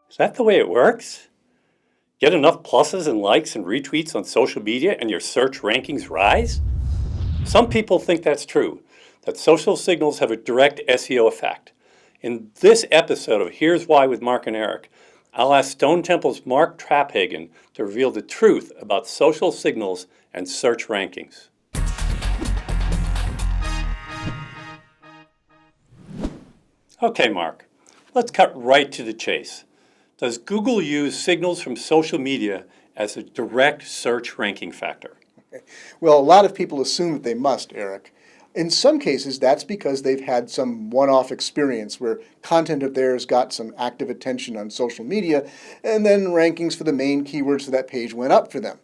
Is that the way it works? Get enough pluses and likes and retweets on social media and your search rankings rise? Some people think that's true, that social signals have a direct SEO effect. In this episode of Here's Why with Mark and Eric, I'll ask Stone Temple's Mark Traphagen to reveal the truth about social signals and search rankings. Okay, Mark, let's cut right to the chase. Does Google use signals from social media as a direct search ranking factor? Well, a lot of people assume that they must, Eric. In some cases, that's because they've had some one-off experience where content of theirs got some active attention on social media, and then rankings for the main keywords for that page went up for them.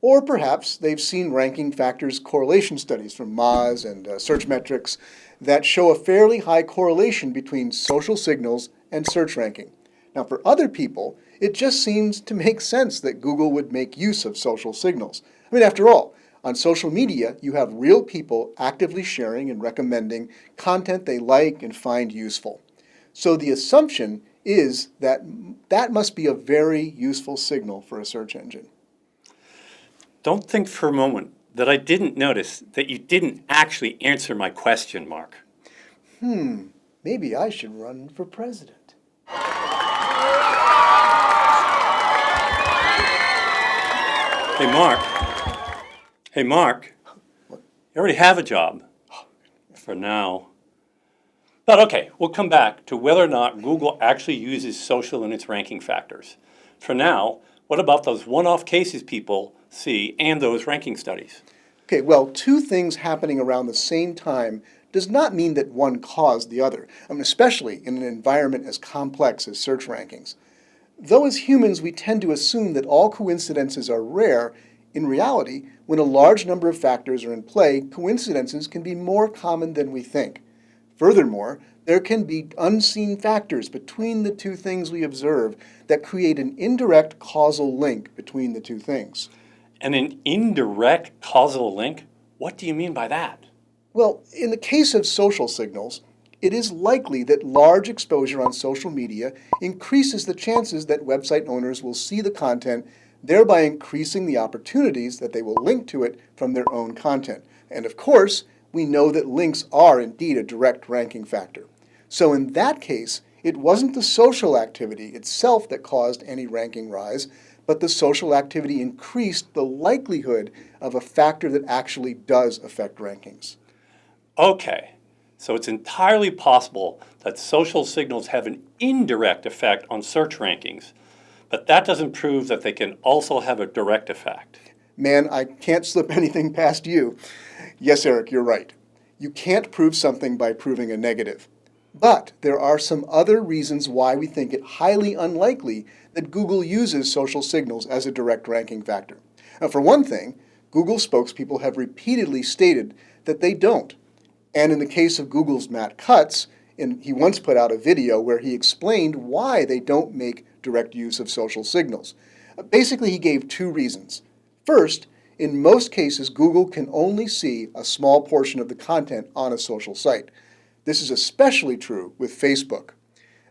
Or perhaps they've seen ranking factors correlation studies from Moz and search metrics that show a fairly high correlation between social signals and search ranking. Now, for other people, it just seems to make sense that Google would make use of social signals. I mean, after all, on social media, you have real people actively sharing and recommending content they like and find useful. So the assumption is that that must be a very useful signal for a search engine. Don't think for a moment that I didn't notice that you didn't actually answer my question, Mark. Maybe I should run for president. Hey, Mark. Hey, Mark. You already have a job. For now. But okay, we'll come back to whether or not Google actually uses social in its ranking factors. For now, what about those one-off cases people see and those ranking studies? Okay, well, two things happening around the same time does not mean that one caused the other, especially in an environment as complex as search rankings. Though as humans we tend to assume that all coincidences are rare, in reality, when a large number of factors are in play, coincidences can be more common than we think. Furthermore, there can be unseen factors between the two things we observe that create an indirect causal link between the two things. And an indirect causal link? What do you mean by that? Well, in the case of social signals, it is likely that large exposure on social media increases the chances that website owners will see the content, thereby increasing the opportunities that they will link to it from their own content. And of course, we know that links are indeed a direct ranking factor. So in that case, it wasn't the social activity itself that caused any ranking rise, but the social activity increased the likelihood of a factor that actually does affect rankings. Okay, so it's entirely possible that social signals have an indirect effect on search rankings, but that doesn't prove that they can also have a direct effect. Man, I can't slip anything past you. Yes, Eric, you're right. You can't prove something by proving a negative. But there are some other reasons why we think it highly unlikely that Google uses social signals as a direct ranking factor. Now, for one thing, Google spokespeople have repeatedly stated that they don't. And in the case of Google's Matt Cutts, he once put out a video where he explained why they don't make direct use of social signals. Basically, he gave two reasons. First, in most cases, Google can only see a small portion of the content on a social site. This is especially true with Facebook.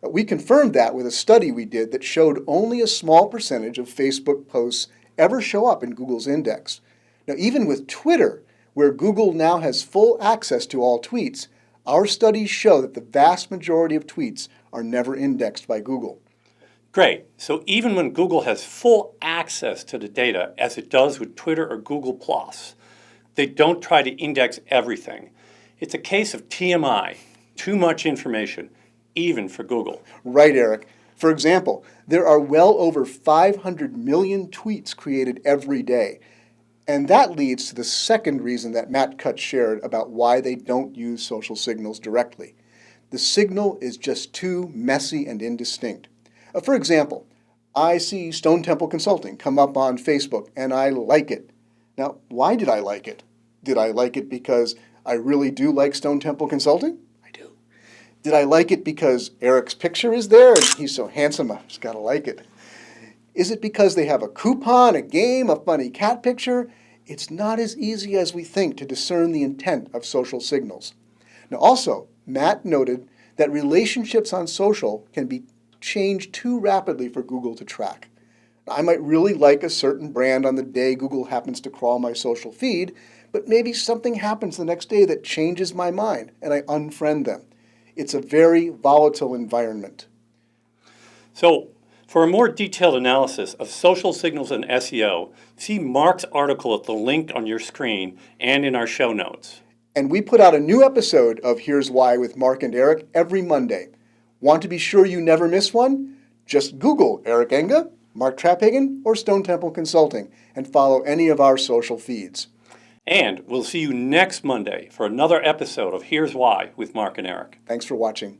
We confirmed that with a study we did that showed only a small percentage of Facebook posts ever show up in Google's index. Now, even with Twitter, where Google now has full access to all tweets, our studies show that the vast majority of tweets are never indexed by Google. Great. So even when Google has full access to the data, as it does with Twitter or Google+, they don't try to index everything. It's a case of TMI, too much information, even for Google. Right, Eric. For example, there are well over 500 million tweets created every day. And that leads to the second reason that Matt Cutts shared about why they don't use social signals directly. The signal is just too messy and indistinct. For example, I see Stone Temple Consulting come up on Facebook and I like it. Now, why did I like it? Did I like it because I really do like Stone Temple Consulting? I do. Did I like it because Eric's picture is there and he's so handsome I just gotta like it? Is it because they have a coupon, a game, a funny cat picture? It's not as easy as we think to discern the intent of social signals. Now also, Matt noted that relationships on social can be changed too rapidly for Google to track. I might really like a certain brand on the day Google happens to crawl my social feed, but maybe something happens the next day that changes my mind and I unfriend them. It's a very volatile environment. So, for a more detailed analysis of social signals and SEO, see Mark's article at the link on your screen and in our show notes. And we put out a new episode of Here's Why with Mark and Eric every Monday. Want to be sure you never miss one? Just Google Eric Enge, Mark Traphagen, or Stone Temple Consulting and follow any of our social feeds. And we'll see you next Monday for another episode of Here's Why with Mark and Eric. Thanks for watching.